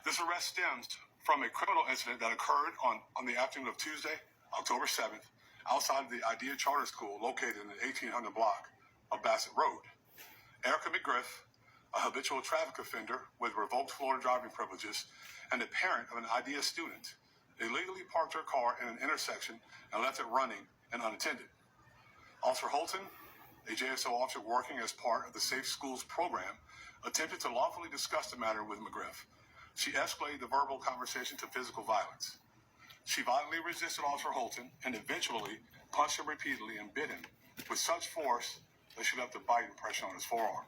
This arrest stems from a criminal incident that occurred on the afternoon of Tuesday, October 7th, outside of the Idea Charter School located in the 1800 block of Bassett Road. Erica McGriff, a habitual traffic offender with revoked Florida driving privileges and a parent of an Idea student, illegally parked her car in an intersection and left it running and unattended. Officer Holton, a JSO officer working as part of the Safe Schools program, attempted to lawfully discuss the matter with McGriff. She escalated the verbal conversation to physical violence. She violently resisted Officer Holton and eventually punched him repeatedly and bit him with such force that she left a bite impression on his forearm.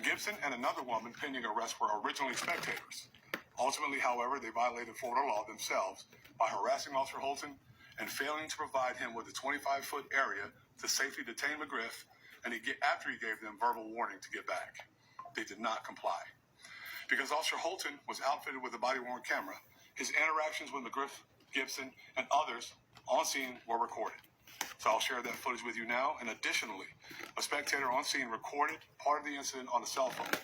Gibson and another woman pending arrest were originally spectators. Ultimately, however, they violated Florida law themselves by harassing Officer Holton and failing to provide him with a 25-foot area to safely detain McGriff, and after he gave them verbal warning to get back. They did not comply. Because Officer Holton was outfitted with a body-worn camera, his interactions with McGriff, Gibson, and others on scene were recorded. So I'll share that footage with you now. And additionally, a spectator on scene recorded part of the incident on a cell phone.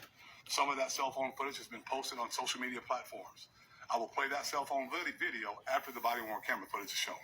Some of that cell phone footage has been posted on social media platforms. I will play that cell phone video after the body-worn camera footage is shown.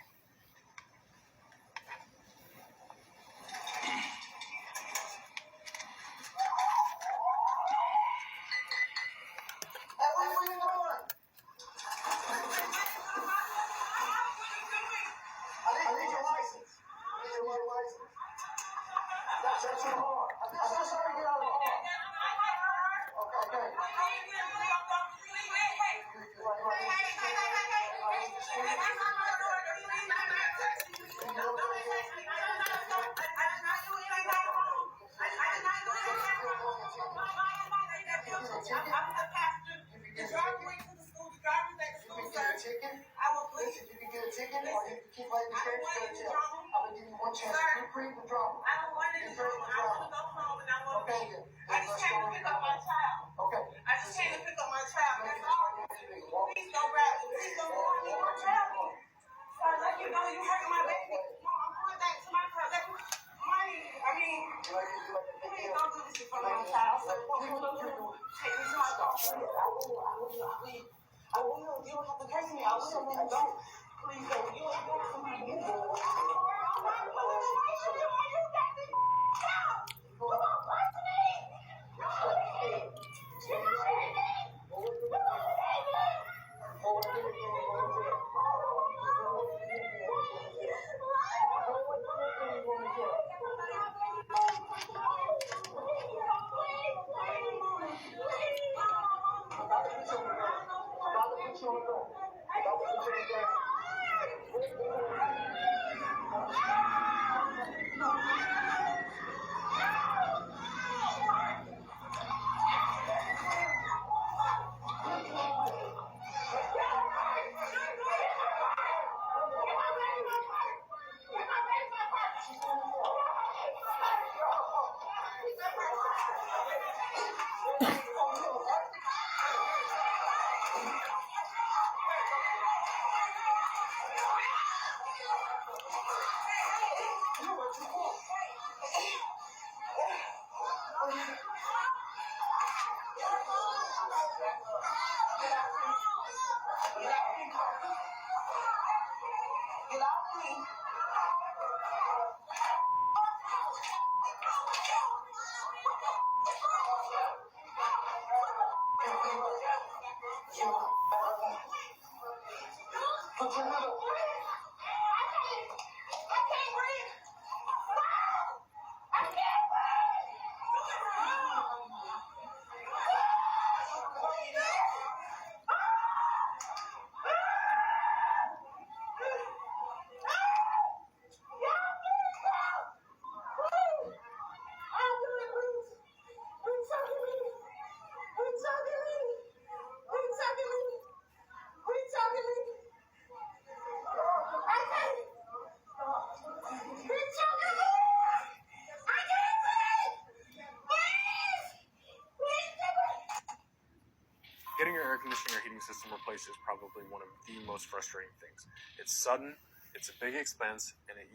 Getting your air conditioning or heating system replaced is probably one of the most frustrating things. It's sudden, it's a big expense, and I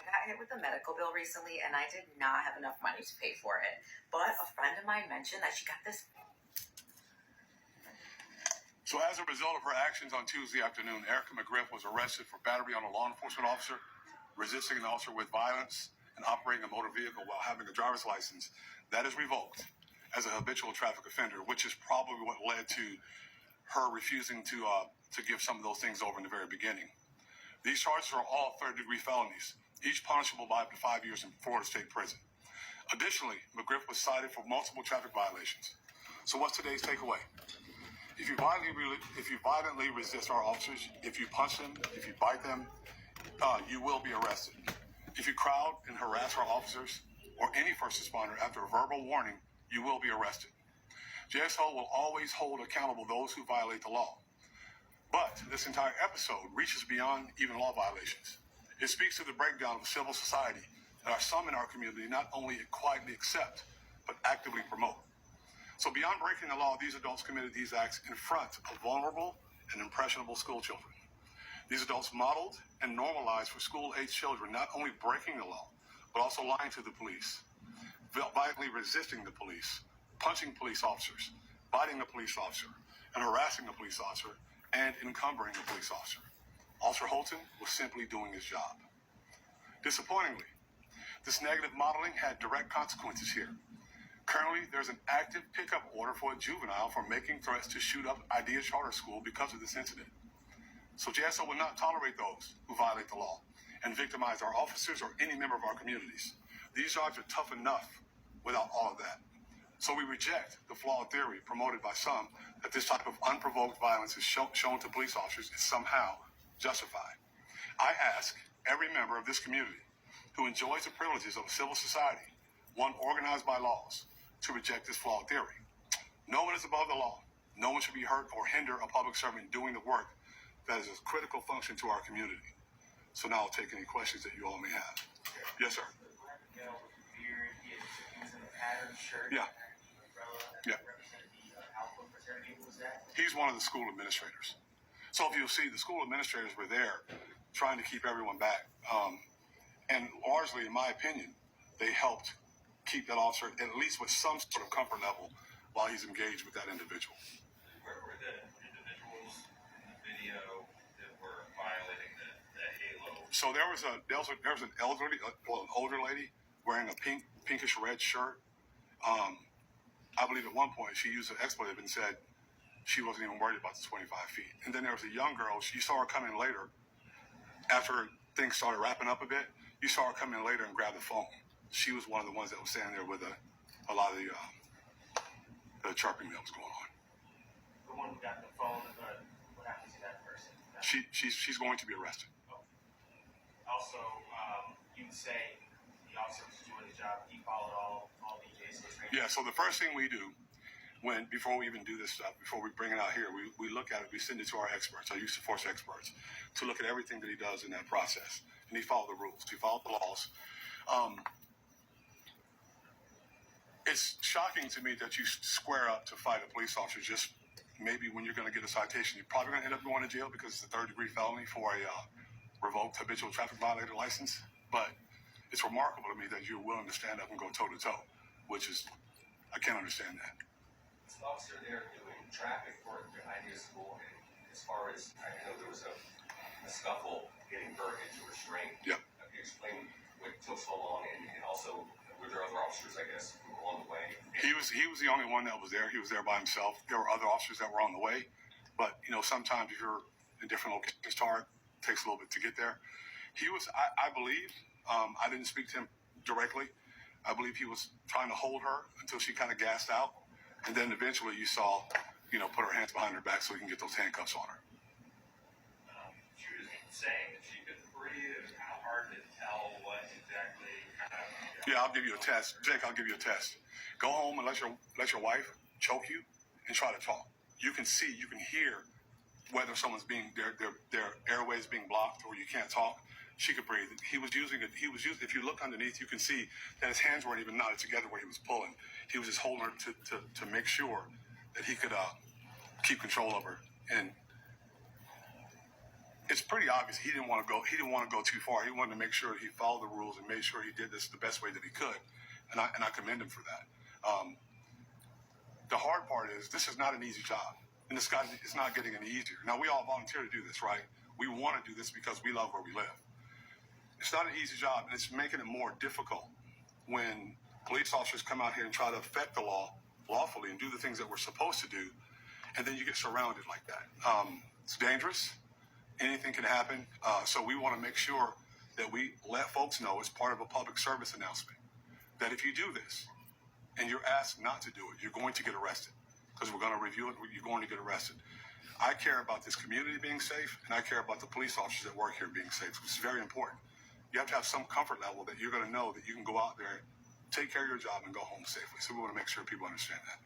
got hit with a medical bill recently, and I did not have enough money to pay for it. But a friend of mine mentioned that she got this So as a result of her actions on Tuesday afternoon, Erica McGriff was arrested for battery on a law enforcement officer, resisting an officer with violence, and operating a motor vehicle while having a driver's license that is revoked as a habitual traffic offender, which is probably what led to her refusing to give some of those things over in the very beginning. These charges are all third-degree felonies, each punishable by up to 5 years in Florida State Prison. Additionally, McGriff was cited for multiple traffic violations. So what's today's takeaway? If you violently resist our officers, if you punch them, if you bite them, you will be arrested. If you crowd and harass our officers or any first responder after a verbal warning, you will be arrested. JSO will always hold accountable those who violate the law. But this entire episode reaches beyond even law violations. It speaks to the breakdown of a civil society that are some in our community not only quietly accept, but actively promote. So beyond breaking the law, these adults committed these acts in front of vulnerable and impressionable school children. These adults modeled and normalized for school-age children not only breaking the law, but also lying to the police, violently resisting the police, punching police officers, biting a police officer, and harassing a police officer, and encumbering a police officer. Officer Holton was simply doing his job. Disappointingly, this negative modeling had direct consequences here. Currently, there's an active pickup order for a juvenile for making threats to shoot up Idea Charter School because of this incident. So JSO will not tolerate those who violate the law and victimize our officers or any member of our communities. These jobs are tough enough without all of that. So we reject the flawed theory promoted by some that this type of unprovoked violence is shown to police officers is somehow justified. I ask every member of this community who enjoys the privileges of a civil society, one organized by laws, to reject this flawed theory. No one is above the law. No one should be hurt or hinder a public servant doing the work that is a critical function to our community. So now I'll take any questions that you all may have. Yes, sir. He was in a patterned shirt. Yeah. Umbrella that Yeah. represented the Alpha fraternity. What was that? He's one of the school administrators. So if you'll see, the school administrators were there trying to keep everyone back. And largely, in my opinion, they helped keep that officer at least with some sort of comfort level while he's engaged with that individual. Where were the individuals in the video that were violating the halo? So there was an older lady wearing a pinkish red shirt. I believe at one point she used an expletive and said she wasn't even worried about the 25 feet. And then there was a young girl. You saw her come in later after things started wrapping up a bit. You saw her come in later and grab the phone. She was one of the ones that was standing there with a lot of the chirping that was going on. The one who got the phone. What happened to that person? She's going to be arrested. Also, you say the officer was doing his job. He followed all the JSO's training. Yeah. So the first thing we do before we even do this stuff, before we bring it out here, we look at it. We send it to our experts, our use of force experts, to look at everything that he does in that process. And he followed the rules. He followed the laws. It's shocking to me that you square up to fight a police officer just maybe when you're going to get a citation. You're probably going to end up going to jail because it's a third-degree felony for a revoked habitual traffic violator license. But it's remarkable to me that you're willing to stand up and go toe-to-toe, which is, I can't understand that. Was the officer there doing traffic for the Idea School? And as far as I know, there was a scuffle getting her into restraint. Yeah. Can you explain what took so long? And also, were there other officers, I guess, who were along the way? He was the only one that was there. He was there by himself. There were other officers that were on the way, but sometimes if you're in different locations, it takes a little bit to get there. He was, I believe, I didn't speak to him directly. I believe he was trying to hold her until she kind of gassed out, and then eventually you saw, put her hands behind her back so he can get those handcuffs on her. She was saying that she couldn't breathe. It was kind of hard to tell what exactly kind of. Yeah, I'll give you a test. Jake, I'll give you a test. Go home and let your wife choke you and try to talk. You can see, you can hear whether someone's their airways being blocked or you can't talk. She could breathe. He was using, if you look underneath, you can see that his hands weren't even knotted together where he was pulling. He was just holding her to make sure that he could keep control of her. And it's pretty obvious he didn't want to go too far. He wanted to make sure he followed the rules and made sure he did this the best way that he could. And I commend him for that. The hard part is this is not an easy job. and it's not getting any easier. Now, we all volunteer to do this, right? We want to do this because we love where we live. It's not an easy job, and it's making it more difficult when police officers come out here and try to affect the law lawfully and do the things that we're supposed to do, and then you get surrounded like that. It's dangerous. Anything can happen. So we want to make sure that we let folks know as part of a public service announcement that if you do this and you're asked not to do it, you're going to get arrested, because we're going to review it. You're going to get arrested. I care about this community being safe, and I care about the police officers that work here being safe, which is very important. You have to have some comfort level that you're going to know that you can go out there, take care of your job, and go home safely. So we want to make sure people understand that.